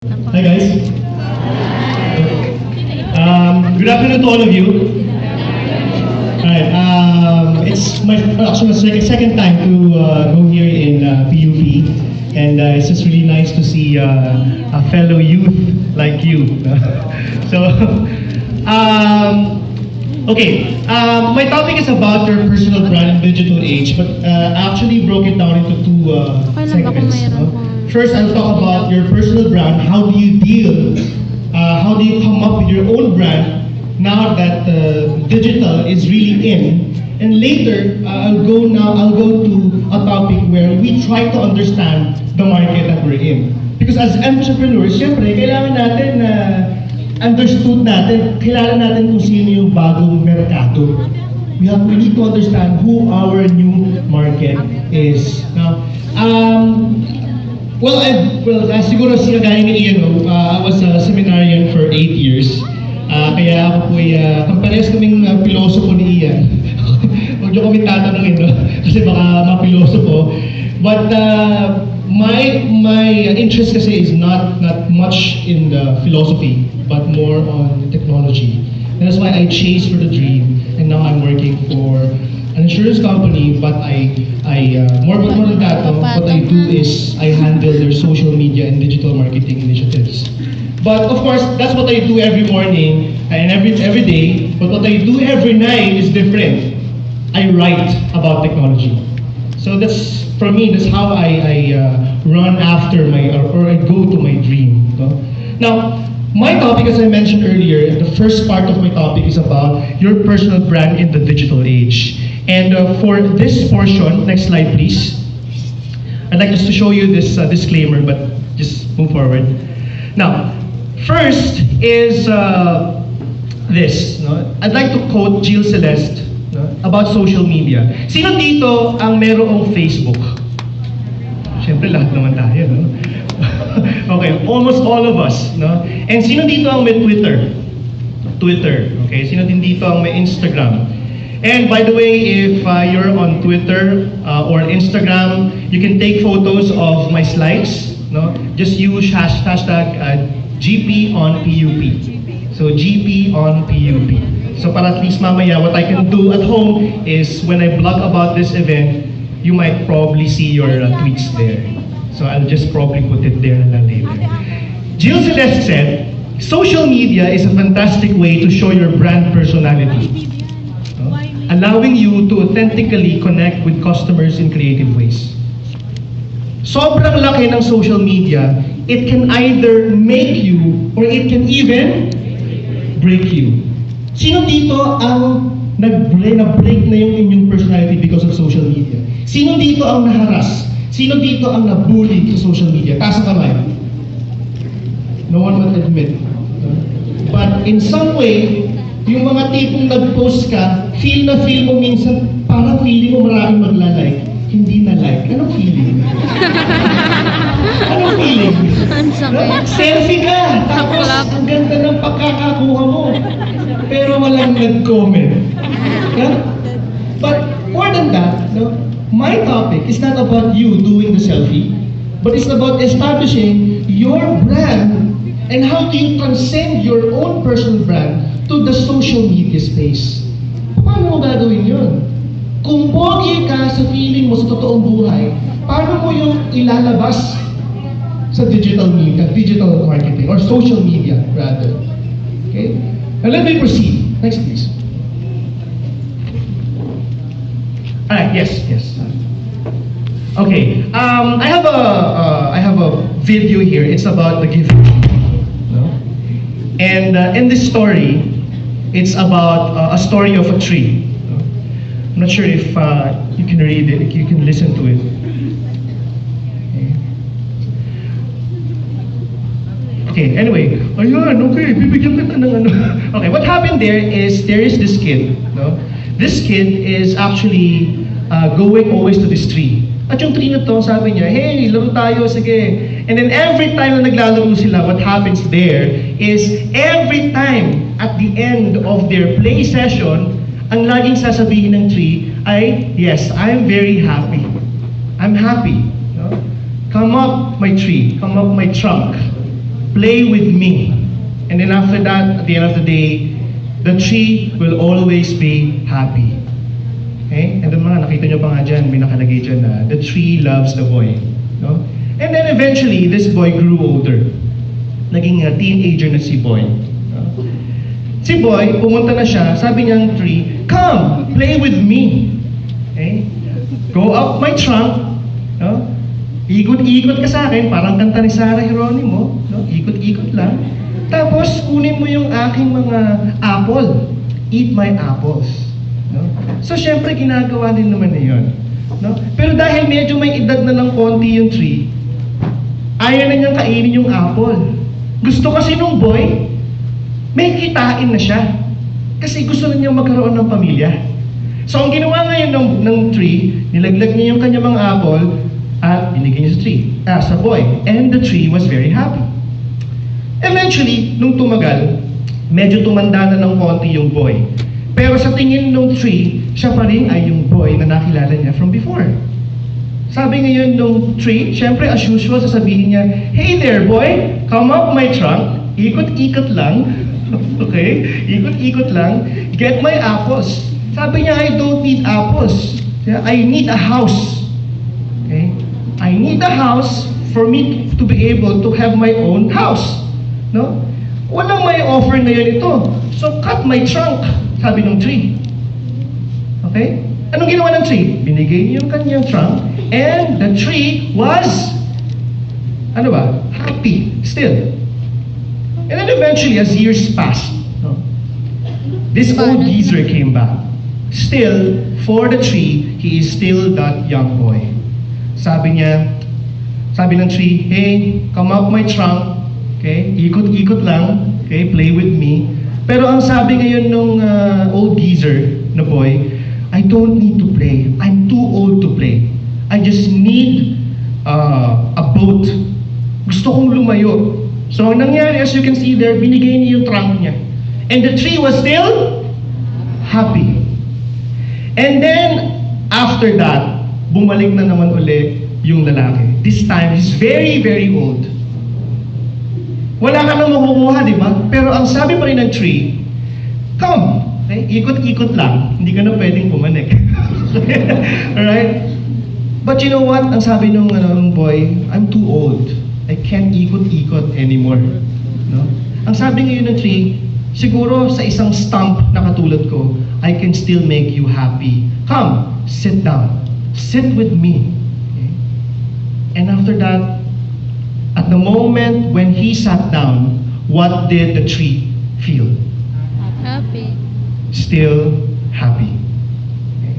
Hi guys. Good afternoon to all of you. Alright, it's my actually my second time to go here in PUP, and it's just really nice to see a fellow youth like you. So, okay, my topic is about your personal brand in digital age, but I actually broke it down into two segments. First, I'll talk about your personal brand. How do you deal? How do you come up with your own brand now that digital is really in? And later, I'll go to a topic where we try to understand the market that we're in. Because as entrepreneurs, syempre, kailangan natin na understood natin, kilala natin kung sino yung bagong merkado. We need to understand who our new market is. Now, siguro siya gaya ni Ian, I was a seminarian for 8 years. Kaya ako po parehas kaming pilosopo ni Ian. Huwag niyo kami tatanungin, no? Kasi baka mapilosopo. But my interest kasi is not much in the philosophy, but more on technology. And that's why I chased for the dream, and now I'm working for an insurance company, but more than that, what I do is I handle their social media and digital marketing initiatives. But of course, that's what I do every morning and every day. But what I do every night is different. I write about technology. So that's, for me, that's how I run after or I go to my dream. No? Now, my topic, as I mentioned earlier, the first part of my topic is about your personal brand in the digital age. And for this portion, next slide please. I'd like just to show you this disclaimer, but just move forward. Now, first is this. No? I'd like to quote Jill Celeste, no? About social media. Sino dito ang merong Facebook? Siyempre lahat naman tayo, no? Okay, almost all of us, no? And sino dito ang may Twitter? Okay? Sino din dito ang may Instagram? And by the way, if you're on Twitter or Instagram, you can take photos of my slides. No, just use hashtag GP on PUP. So GP on PUP. So para at least mamaya, what I can do at home is when I blog about this event, you might probably see your tweets there. So I'll just probably put it there na lang later. Jill Celeste said, social media is a fantastic way to show your brand personality, allowing you to authentically connect with customers in creative ways. Sobrang laki ng social media, it can either make you or it can even break you. Sino dito ang na-break na yung inyong personality because of social media? Sino dito ang naharas? Sino dito ang nabully sa social media? Taas ang kamay. No one will admit. But in some way, yung mga tipong nag-post ka, feel mo minsan, parang feeling mo maraming magla-like, hindi na like. Anong feeling? Anong feeling? Selfie ka, tapos ang ganda ng pagkakakuha mo, pero walang nag-comment. Yeah? But more than that, no, my topic is not about you doing the selfie, but it's about establishing your brand and how do you transcend your own personal brand to the social media space. Paano mo gagawin yun? Kung pogi ka sa feeling mo sa totoong buhay, paano mo yung ilalabas sa digital media, digital marketing, or social media, rather? Okay? Now let me proceed. Next, please. Alright, yes. Okay, I have a video here. It's about the gift. No? And in this story, it's about a story of a tree. I'm not sure if you can read it, if you can listen to it. Okay, anyway, okay, bibigyan kita ng ano. Okay, what happened there is this kid, no? This kid is actually going always to this tree. At yung tree na to, sabi niya, hey, laro tayo, sige. And then every time na naglalaro sila, what happens there is every time at the end of their play session, ang laging sasabihin ng tree ay, yes, I'm very happy. I'm happy. No? Come up, my tree. Come up, my trunk. play with me. And then after that, at the end of the day, the tree will always be happy. Okay? And then mga nakita nyo pa nga dyan, may nakalagay dyan na the tree loves the boy. No? And then eventually, this boy grew older. Naging teenager na si boy. No? Si boy, pumunta na siya, sabi niya ng tree, come, play with me. Okay? Go up my trunk. No? Ikot-ikot ka sa akin, parang kanta ni Sarah Geronimo. No? Ikot-ikot lang. Tapos, kunin mo yung aking mga apple. Eat my apples. No? So, syempre, ginagawa din naman na yun. No? Pero dahil medyo may edad na ng konti yung tree, ayaw na niyang kainin yung apple. Gusto kasi nung boy, may kitain na siya. Kasi gusto na niyang magkaroon ng pamilya. So, ang ginawa ngayon ng tree, nilaglag niya yung kanyang mga apple at binigay niya sa tree, sa boy. And the tree was very happy. Eventually, nung tumagal, medyo tumanda na ng konti yung boy. Pero sa tingin ng tree, siya pa rin ay yung boy na nakilala niya from before. Sabi ngayon nung tree, syempre as usual, sasabihin niya, hey there boy, come up my trunk, ikot-ikot lang, okay? Ikot-ikot lang, get my apples. Sabi niya, I don't need apples. I need a house. Okay? I need a house for me to be able to have my own house. No? Walang may offer ngayon ito. So, cut my trunk, sabi ng tree. Okay? Anong ginawa ng tree? Binigay niyo yung kanyang trunk, and the tree was, happy still. And then eventually, as years passed, no, this old geezer came back. Still, for the tree, he is still that young boy. Sabi ng tree, hey, come up my trunk. Okay? Ikot-ikot lang. Okay? Play with me. Pero ang sabi ngayon nung old geezer na boy, I don't need to play. I'm too old to play. I just need a boat. Gusto kong lumayo. So ang nangyari, as you can see there, binigay niya yung trunk niya. And the tree was still happy. And then, after that, bumalik na naman uli yung lalaki. This time, he's very, very old. Wala ka nang makukuha, di ba? Pero ang sabi pa rin ng tree, come, okay? Ikot-ikot lang. Hindi ka na pwedeng pumanik. Alright? But you know what? Ang sabi nung boy, I'm too old. I can't ikot-ikot anymore. No? Ang sabi ngayon ng tree, siguro sa isang stump na katulad ko, I can still make you happy. Come, sit down. Sit with me. Okay? And after that, at the moment when he sat down, what did the tree feel? Happy. Still happy. Okay.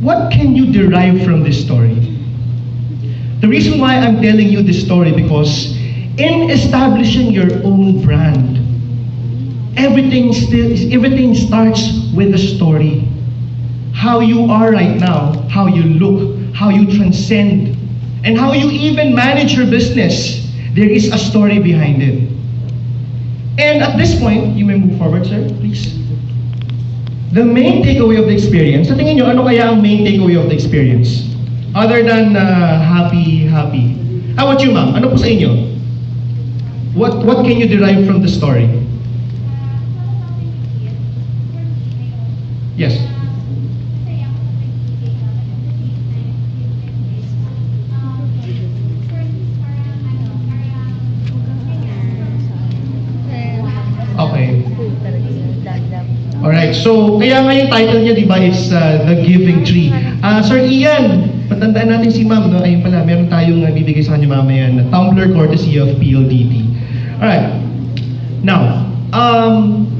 What can you derive from this story? The reason why I'm telling you this story because in establishing your own brand, everything starts with a story. How you are right now, how you look, how you transcend, and how you even manage your business, there is a story behind it. And at this point, you may move forward, sir, please. The main takeaway of the experience, sa tingin nyo, ano kaya ang main takeaway of the experience? Other than happy. How about you, ma'am? Ano po sa inyo? What can you derive from the story? Yes. Okay. Alright, so kaya nga yung title niya, di ba, is The Giving Tree. Sir Ian, patandaan natin si ma'am, no? Ayun pala, meron tayong bibigay sa kanya mamaya na tumbler courtesy of PLDT. Alright. Now,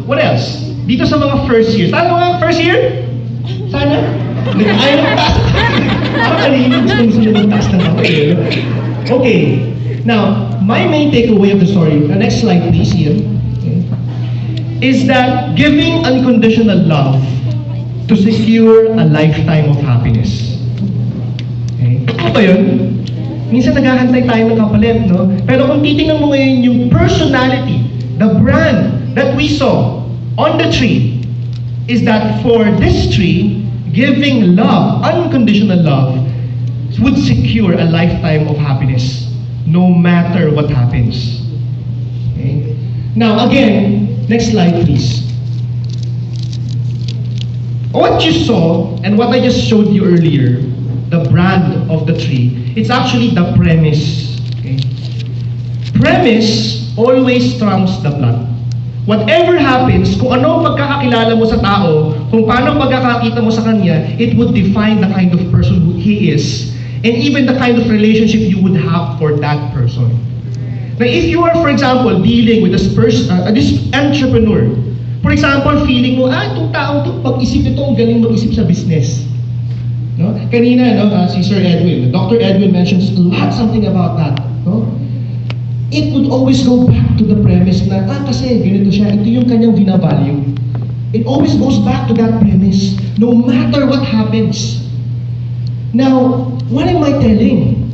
what else? Dito sa mga first years. Sana mga first year? Sana? Ayaw ng task. Parang kanina gusto ng task na ako. Okay. Now, my main takeaway of the story, the next slide please, Ian. Is that giving unconditional love to secure a lifetime of happiness. Okay? Ano ba yun? Minsan naghahantay tayo ng kapalit, no? Pero kung titingnan mo ngayon yung personality, the brand that we saw on the tree, is that for this tree, giving love, unconditional love, would secure a lifetime of happiness. no matter what happens. Okay? Now, again, next slide, please. What you saw, and what I just showed you earlier, the brand of the tree, it's actually the premise. Okay? Premise always trumps the plot. Whatever happens, kung ano ang pagkakakilala mo sa tao, kung paano ang pagkakakita mo sa kanya, it would define the kind of person who he is, and even the kind of relationship you would have for that person. Now, if you are, for example, dealing with this entrepreneur, for example, feeling mo, itong tao to, pag-isip ito, ang galing mag-isip sa business. No? Kanina, si Sir Edwin, Dr. Edwin mentions something about that. No? It would always go back to the premise na, kasi ganito siya, ito yung kanyang binavalue. It always goes back to that premise, no matter what happens. Now, what am I telling?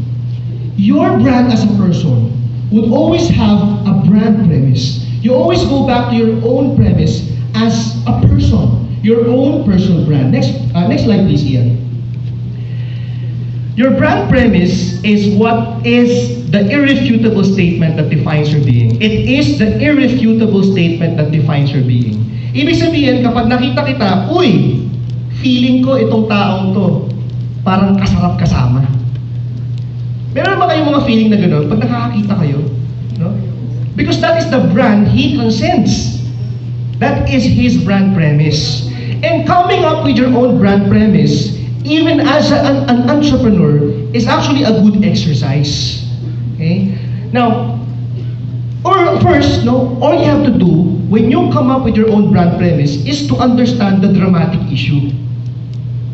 Your brand as a person would always have a brand premise. You always go back to your own premise as a person, your own personal brand. Next slide, please, Ian. Your brand premise is what is the irrefutable statement that defines your being. It is the irrefutable statement that defines your being. Ibig sabihin, kapag nakita kita, uy, feeling ko itong taong to, parang kasarap kasama. Meron ba kayong mga feeling na gano'n pag nakakakita kayo? No? Because that is the brand he transcends. That is his brand premise. And coming up with your own brand premise, even as an entrepreneur, is actually a good exercise. Okay? Now, first, all you have to do when you come up with your own brand premise is to understand the dramatic issue.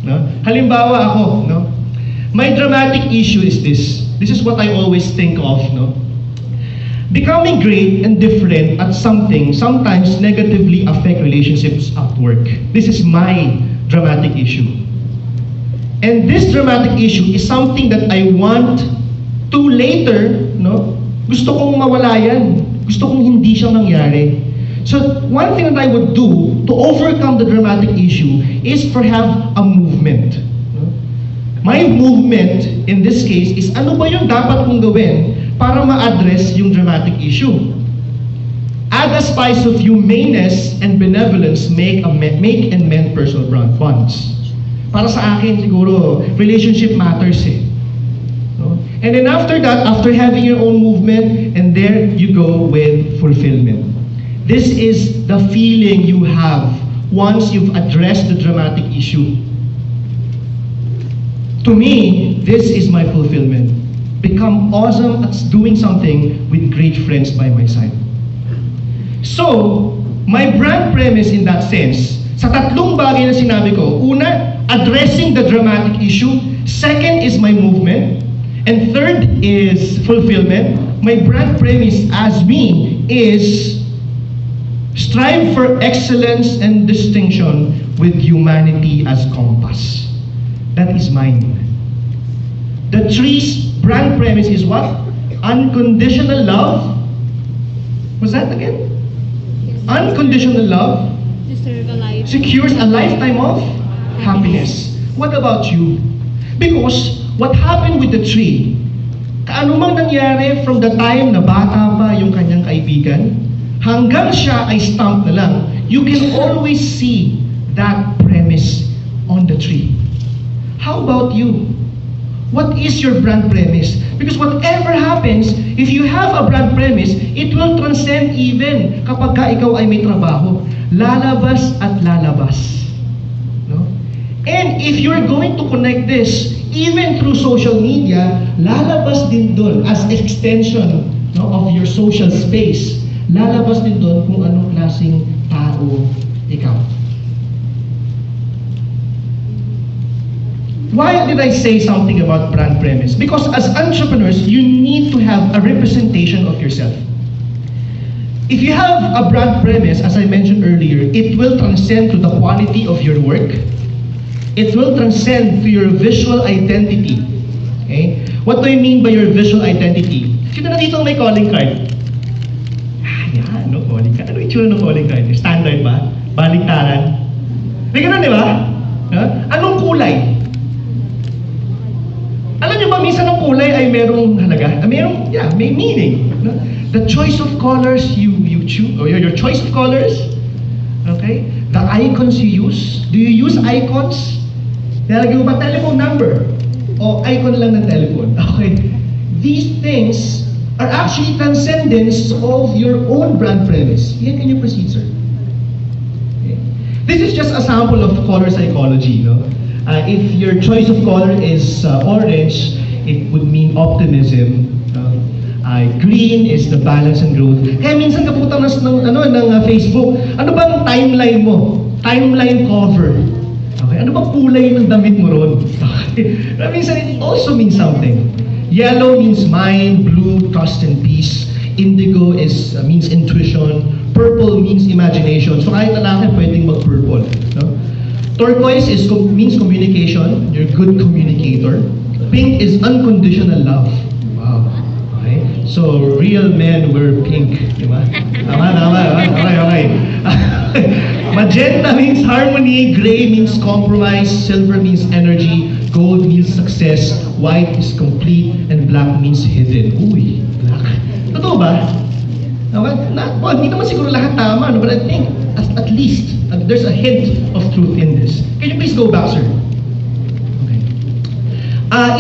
No? Halimbawa ako, my dramatic issue is this. This is what I always think of. Becoming great and different at something sometimes negatively affect relationships at work. This is my dramatic issue. And this dramatic issue is something that I want to later, gusto kong mawala yan. Gusto kong hindi siya mangyari. So, one thing that I would do to overcome the dramatic issue is to have a movement. My movement, in this case, is ano ba yung dapat kong gawin para ma-address yung dramatic issue? Add a spice of humaneness and benevolence, make and mend personal bonds. Para sa akin, siguro, relationship matters eh. No? And then after that, after having your own movement, and there you go with fulfillment. This is the feeling you have once you've addressed the dramatic issue. To me, this is my fulfillment. Become awesome at doing something with great friends by my side. So, my brand premise in that sense, sa tatlong bagay na sinabi ko, una, addressing the dramatic issue. Second is my movement. And third is fulfillment. My brand premise as me is strive for excellence and distinction with humanity as compass. That is mine. The tree's brand premise is what? Unconditional love. What's that again? Unconditional love secures a lifetime of happiness. What about you? Because what happened with the tree, kaano mang nangyari from the time na bata pa yung kanyang kaibigan, hanggang siya ay stump na lang, you can always see that premise on the tree. How about you? What is your brand premise? Because whatever happens, if you have a brand premise, it will transcend even kapag ka ikaw ay may trabaho. Lalabas at lalabas. No? And if you're going to connect this, even through social media, lalabas din doon as extension of your social space. Lalabas din doon kung anong klaseng tao ikaw. Why did I say something about brand premise? Because as entrepreneurs, you need to have a representation of yourself. If you have a brand premise, as I mentioned earlier, it will transcend to the quality of your work. It will transcend to your visual identity. Okay? What do I mean by your visual identity? Sino na dito may calling card? Yan, calling card. Ano yung itsura ng calling card? Standard ba? Baliktaran? May ganun, di ba? Anong kulay? Alam niyo ba, minsan ang kulay ay merong halaga? May meaning. No? The choice of colors you choose, or your choice of colors, okay? The icons you use. Do you use icons? Nalagay mo ba telephone number? O icon lang ng telephone? Okay. These things are actually transcendence of your own brand premise. Here can you proceed, sir? Okay. This is just a sample of color psychology. No? If your choice of color is orange, it would mean optimism. Green is the balance and growth. Kaya minsan kaputan ng Facebook, ano bang timeline mo? Timeline cover. Okay, ano bang kulay ng damit mo ron? Okay. Minsan it also means something. Yellow means mind, blue, trust and peace. Indigo means intuition. Purple means imagination. So kahit lalaki pwedeng mag-purple. No? Turquoise means communication. You're a good communicator. Pink is unconditional love. Wow. Okay. So real men wear pink. Diba? Okay. Magenta means harmony. Gray means compromise. Silver means energy. Gold means success, white is complete, and black means hidden. Uy, black. Totoo ba? Hindi naman siguro lahat tama, no? But I think at least there's a hint of truth in this. Can you please go back, sir? Okay.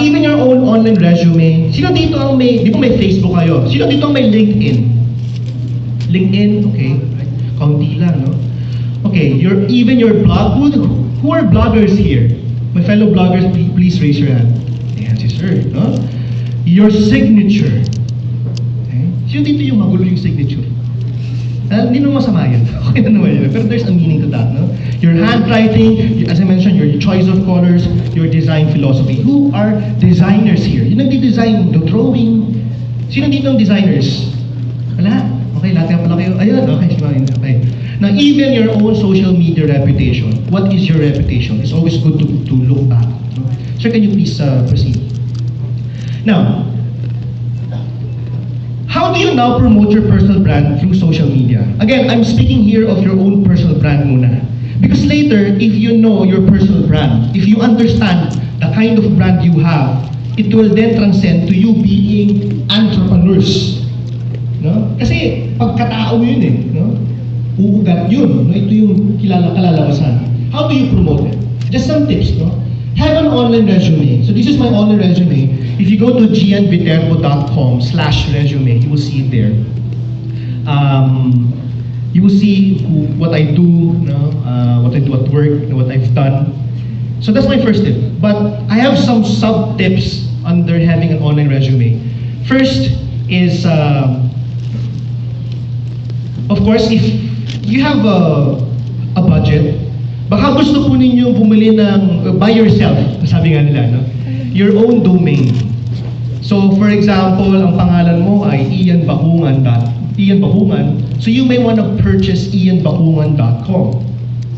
Even your own online resume. Sino dito ang di ba may Facebook kayo? Sino dito ang may LinkedIn? LinkedIn, okay. Kaunti lang, no? Okay, even your blog. Who are bloggers here? My fellow bloggers, please raise your hand. Ayan si sir, no? Your signature. Okay? Sino dito yung magulo yung signature? Hindi naman masama yan. Okay na naman yun. Pero there's a meaning to that, no? Your handwriting, as I mentioned, your choice of colors, your design philosophy. Who are designers here? Yung nagdi-design, the drawing. Sino dito ang designers? Wala? Okay, lahat pala kayo. Ayun, okay. Okay. Now, even your own social media reputation. What is your reputation? It's always good to look back. No? Sir, can you please proceed? Now, how do you now promote your personal brand through social media? Again, I'm speaking here of your own personal brand muna. Because later, if you know your personal brand, if you understand the kind of brand you have, it will then transcend to you being entrepreneurs. No? Kasi pagkatao yun eh. No? Uugat yun. No? Ito yung kalalabasan. How do you promote it? Just some tips. No? Have an online resume. So this is my online resume. If you go to gianviterbo.com/resume, you will see it there. You will see what I do, what I do at work, what I've done. So that's my first tip. But I have some sub-tips under having an online resume. First is, of course, if you have a budget, baka gusto po ninyo bumili ng by yourself, sabi nga nila, no? Your own domain. So, for example, ang pangalan mo ay Ian Bahungan. So you may want to purchase ianbahungan.com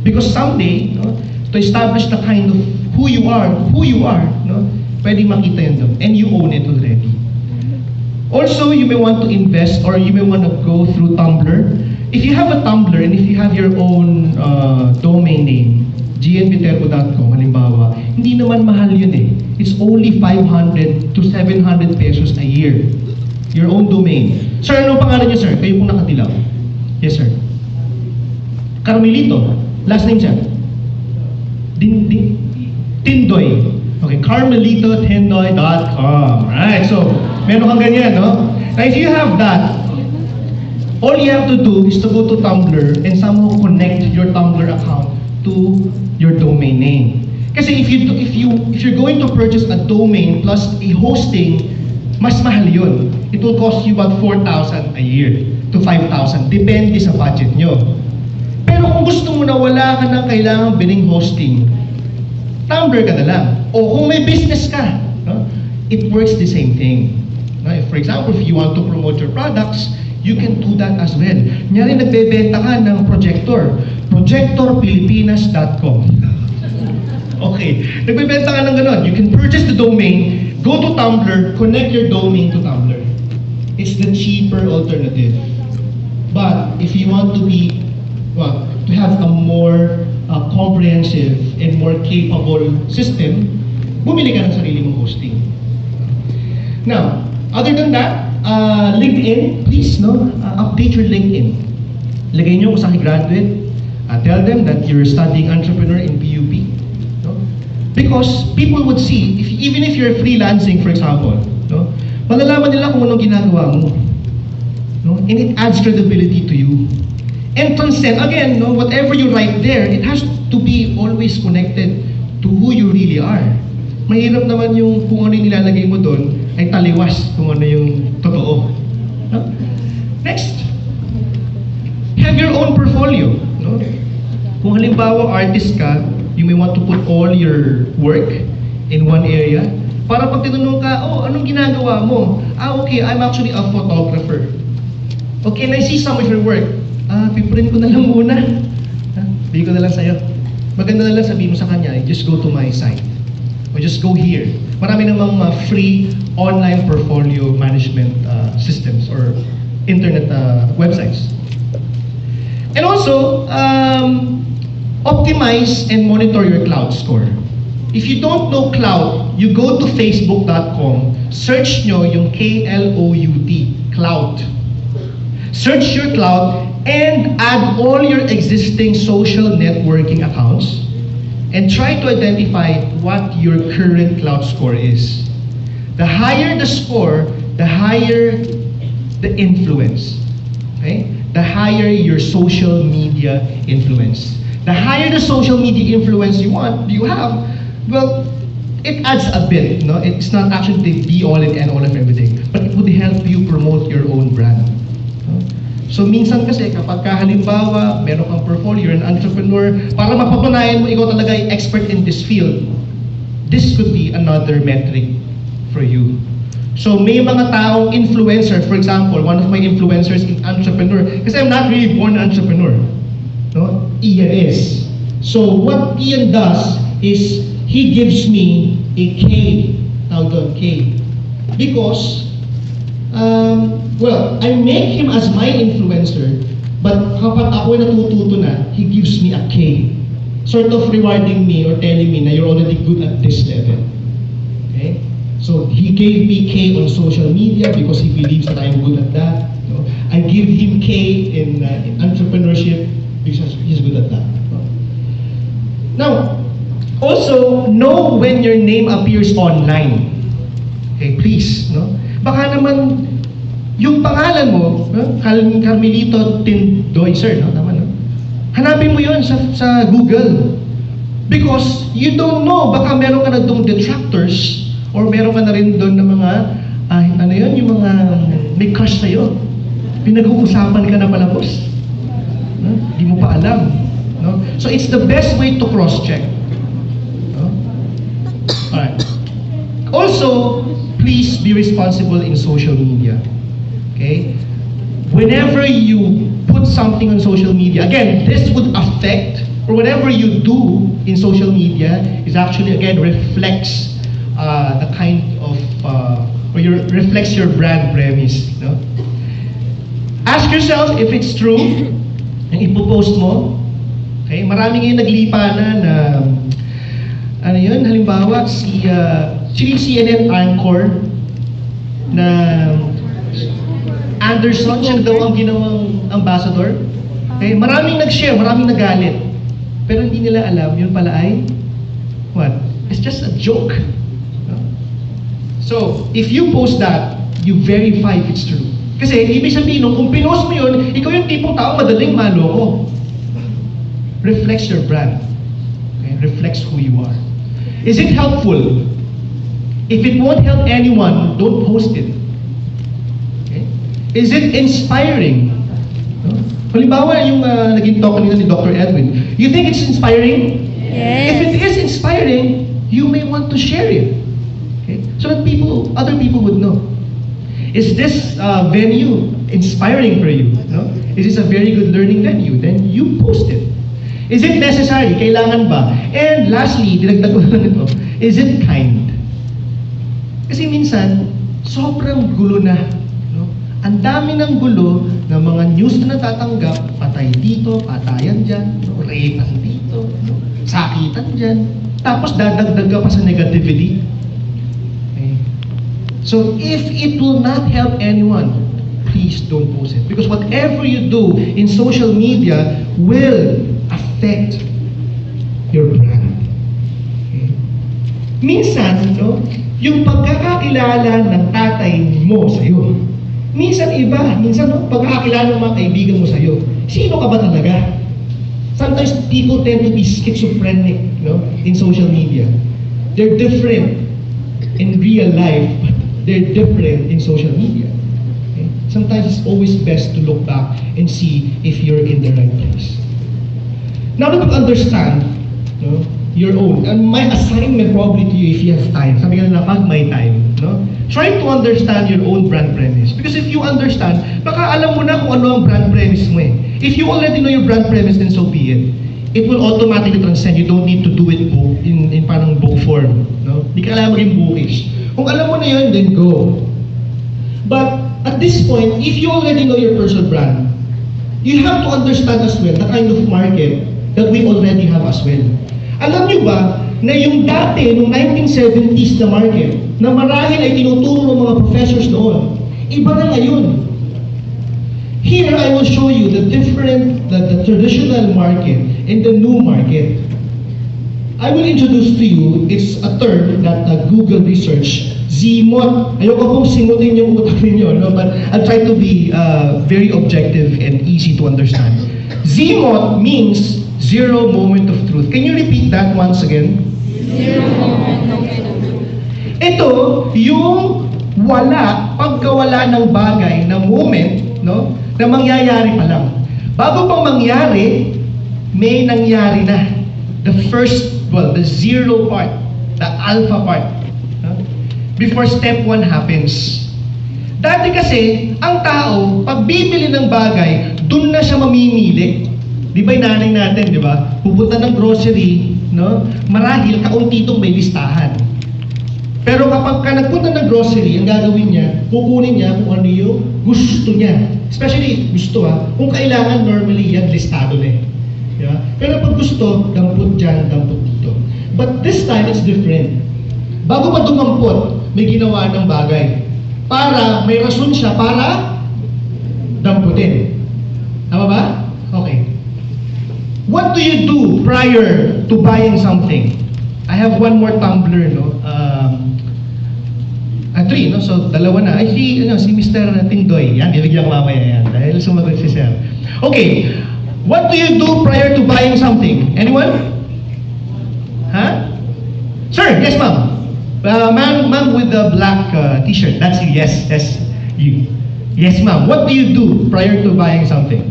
because someday, no, to establish the kind of who you are, no, pwede makita yun doon, and you own it already. Also, you may want to invest or you may want to go through Tumblr. If you have a Tumblr and if you have your own domain name, gianviterbo.com, halimbawa, hindi naman mahal yun eh. It's only 500 to 700 pesos a year. Your own domain. Sir, ano pangalan niyo, sir? Kayo pong nakatilaw. Yes, sir. Carmelito. Last name, sir? Tindoy. Okay, carmelitotindoy.com. Right, so, meron kang ganyan, no? Now, if you have that, all you have to do is to go to Tumblr and somehow connect your Tumblr account to your domain name. Kasi if you're going to purchase a domain plus a hosting, mas mahal yun. It will cost you about 4,000 a year to 5,000. Depende sa budget nyo. Pero kung gusto mo na wala ka nang kailangan biling hosting, Tumblr ka na lang. O kung may business ka, no? It works the same thing. No? For example, if you want to promote your products, you can do that as well. Nyari nagbebenta ka ng projector. Projectorpilipinas.com. Okay. Nagbebenta ka ng ganon. You can purchase the domain, go to Tumblr, connect your domain to Tumblr. It's the cheaper alternative. But if you want to to have a more comprehensive and more capable system, bumili ka ng sarili mong hosting. Now, other than that, LinkedIn, please, no, update your LinkedIn. Lagay nyo kung saan graduate. Tell them that you're studying entrepreneur in PUP. No? Because people would see, even if you're freelancing, for example, no, malalaman nila kung anong ginagawa mo. No? And it adds credibility to you. And transcend, again, no, whatever you write there, it has to be always connected to who you really are. Mahirap naman yung kung ano yung nilalagay mo doon ay taliwas kung ano yung totoo. No? Next, have your own portfolio. No? Kung halimbawa artist ka, you may want to put all your work in one area. Para pag tinanong ka, oh, anong ginagawa mo? Okay, I'm actually a photographer. Okay, and I see some of your work. Piprint ko na lang muna. Bigay ko na lang sa'yo. Maganda na lang sabihin mo sa kanya, just go to my site. Or just go here. Marami namang free online portfolio management systems or internet websites. And also, optimize and monitor your cloud score. If you don't know cloud, you go to facebook.com, search nyo yung Cloud, cloud. Search your cloud and add all your existing social networking accounts and try to identify what your current cloud score is. The higher the score, the higher the influence. Okay? The higher your social media influence. The higher the social media influence you have, well, it adds a bit. No? It's not actually the be-all and end-all of everything, but it would help you promote your own brand. No? So minsan kasi kapag halimbawa meron kang portfolio, you're an entrepreneur, para mapatunayan mo ikaw talaga ay expert in this field, this could be another metric for you. So may mga taong influencer, for example, one of my influencers in entrepreneur, kasi I'm not really born entrepreneur. No? Ian is. So what Ian does is he gives me a K, tawag doon, K. Because well, I make him as my influencer, but kapag ako natututo na, he gives me a K. Sort of rewarding me or telling me na you're already good at this level. Okay? So he gave me K on social media because he believes that I'm good at that. You know? I give him K in entrepreneurship because he's good at that. Now, also know when your name appears online. Okay, please, no? Baka naman yung pangalan mo, no? Carmelito Tindoiser, no? Tama, no? Hanapin mo yun sa Google. Because you don't know, baka meron ka na doon detractors or meron ka na rin doon ng mga, ano yun, yung mga may crush sa'yo. Pinag-uusapan ka na pala, boss. No? Di mo pa alam. No? So it's the best way to cross-check. No? Alright. Also, please be responsible in social media. Okay? Whenever you put something on social media, again, this would affect, or whatever you do in social media is actually, again, reflects the kind of, reflects your brand premise. No? Ask yourself if it's true, yung ipopost mo. Okay? Maraming ngayon naglipanan na, ano yun, halimbawa, si CNN anchor na Anderson, siya daw ang ginawang ambassador. Okay? Maraming nag-share, maraming nagalit. Pero hindi nila alam, yun pala ay, what? It's just a joke. No? So, if you post that, you verify if it's true. Kasi, ibig sabihin, kung pinost mo yun, ikaw yung tipong tao madaling maloko. Reflects your brand. Okay? Reflects who you are. Is it helpful? If it won't help anyone, don't post it. Okay? Is it inspiring? No? Halimbawa, yung naging talk kanina ni Dr. Edwin, you think it's inspiring? Yes. If it is inspiring, you may want to share it. Okay? So that other people would know. Is this venue inspiring for you? No? Is this a very good learning venue? Then you post it. Is it necessary? Kailangan ba? And lastly, dinagdag ko lang ito, is it kind? Kasi minsan, sobrang gulo na. No? Ang dami ng gulo ng mga news na natatanggap, patay dito, patayan dyan, no? Rape dito, no? Sakitan dyan. Tapos dadagdag ka pa sa negativity. Okay. So if it will not help anyone, please don't post it. Because whatever you do in social media will affect your brand. Okay? Minsan, no, yung pagkakakilala ng tatay mo sa'yo, minsan iba, minsan no, pagkakakilala ng mga kaibigan mo sa'yo, sino ka ba talaga? Sometimes people tend to be schizophrenic, no, in social media. They're different in real life, but they're different in social media. Okay? Sometimes it's always best to look back and see if you're in the right place. Now that you understand, no, your own, and my assignment probably to you if you have time, sabi nga na my time, no? Try to understand your own brand premise. Because if you understand, baka alam mo na kung ano ang brand premise mo eh. If you already know your brand premise, then so be it. It will automatically transcend. You don't need to do it in parang book form. No? Di ka kailangan maging bookish. Kung alam mo na yun, then go. But at this point, if you already know your personal brand, you have to understand as well the kind of market that we already have as well. Alam niyo ba na yung dati, noong 1970s na market, na marahil ay tinuturo ng mga professors noon, iba na ngayon. Here, I will show you the traditional market and the new market. I will introduce to you, it's a term that Google research, ZMOT. Ayoko pong simutin yung utak ninyo, no? But I'll try to be very objective and easy to understand. ZMOT means zero moment of truth. Can you repeat that once again? Zero moment of truth. Ito, yung pagkawala ng bagay, na moment, no? Na mangyayari pa lang. Bago pang mangyari, may nangyari na. The zero part, the alpha part. No? Before step 1 happens. Dati kasi, ang tao, pag bibili ng bagay, dun na siya mamimili. Di ba inanay natin, di ba? Pupunta ng grocery, no? Marahil, kaunti itong may listahan. Pero kapag ka nagpunta ng grocery, ang gagawin niya, kukunin niya kung ano yung gusto niya. Especially, gusto kung kailangan, normally yan, listado na eh. Yeah? Pero pag gusto, dampot dyan, dampot dito. But this time, it's different. Bago pa dumampot, may ginawa ng bagay. Para, may rason siya para damputin. Tama ba? Okay. What do you do prior to buying something? I have one more tumbler, no? 3, no? So, dalawa na. Ay, si Mr. Tindoy. Yan, bibigyan ko mamaya yan. Dahil sumagot si Sir. Okay. What do you do prior to buying something? Anyone? Huh? Sir, yes, ma'am. Ma'am with the black t-shirt. That's you. Yes, that's you. Yes, ma'am. What do you do prior to buying something?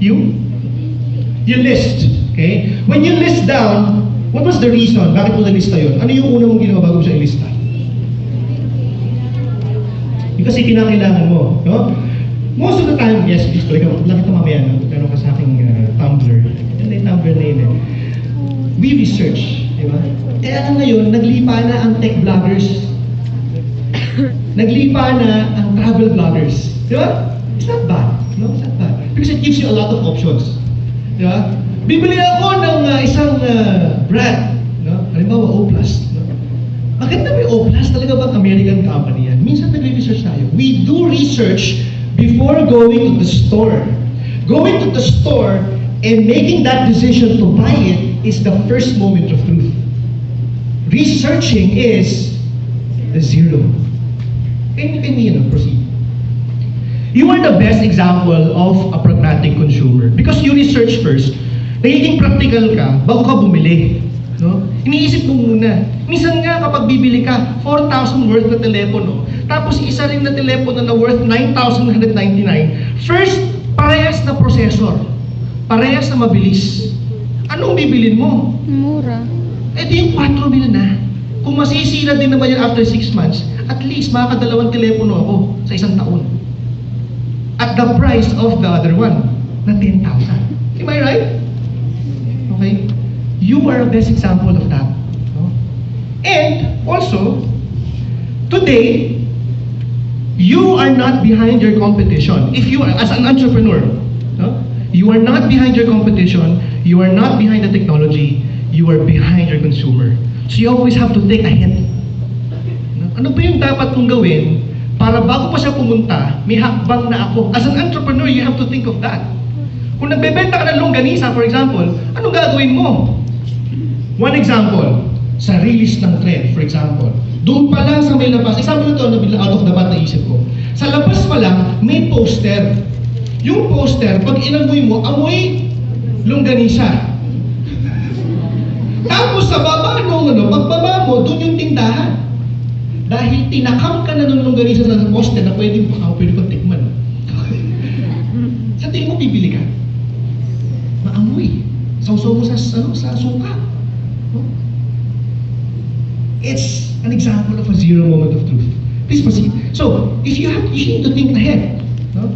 You list. Okay? When you list down, what was the reason? Bakit mo na-lista yun? Ano yung una mong ginawa bago siya ilista? Kasi kinakailangan mo, no? Most of the time, yes, please, laki ito mamaya, no? Meron ka sa aking tumbler. Yan yung tumbler na yun, eh. We research, di ba? Kaya ngayon, naglipa na ang tech vloggers. Naglipa na ang travel vloggers. Di ba? It's not bad, no? It's not bad. Because it gives you a lot of options. Di ba? Bibili ako ng isang brand, no? Halimbawa, O+. No? Maganda ba yung O+? Talaga bang American company yan? Minsan nag-research tayo. We do research before going to the store. Going to the store and making that decision to buy it is the first moment of truth. Researching is the zero. Can you proceed? You are the best example of a pragmatic consumer because you research first. Nagiging practical ka bago ka bumili. No? Iniisip mo muna. Minsan nga kapag bibili ka, 4,000 worth na telepono, tapos isa rin na telepono na worth 9,999, first, parehas na processor. Parehas na mabilis. Anong bibilin mo? Mura. Di yung 4,000 na. Kung masisira din naman yan after 6 months, at least makakadalawang telepono ako sa isang taon. At the price of the other one, na 10,000. Am I right? Okay? You are a best example of that. No? And also, today, you are not behind your competition. If you are, as an entrepreneur, no? You are not behind your competition, you are not behind the technology, you are behind your consumer. So you always have to think ahead. No? Ano ba yung dapat kong gawin para bago pa siya pumunta, may hakbang na ako? As an entrepreneur, you have to think of that. Kung nagbebenta ka ng longganisa, for example, anong gagawin mo? One example, sa release ng trend, for example. Doon pa lang sa may labas, example ito, out of the bat na isip ko. Sa labas pa lang, may poster. Yung poster, pag inamoy mo, amoy longganisa. Tapos sa baba pagbaba mo, doon yung tindahan. Dahil tinakam ka na ng longganisa sa poster na pwede kong tikman. Sa tingin mo, bibili ka? Maamoy. Sausaw mo sa suka. It's an example of a zero moment of truth. Please proceed. So, you need to think ahead. No?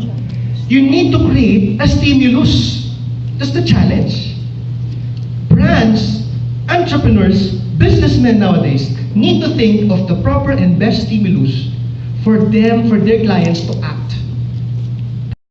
You need to create a stimulus. That's the challenge. Brands, entrepreneurs, businessmen nowadays need to think of the proper and best stimulus for their clients to act.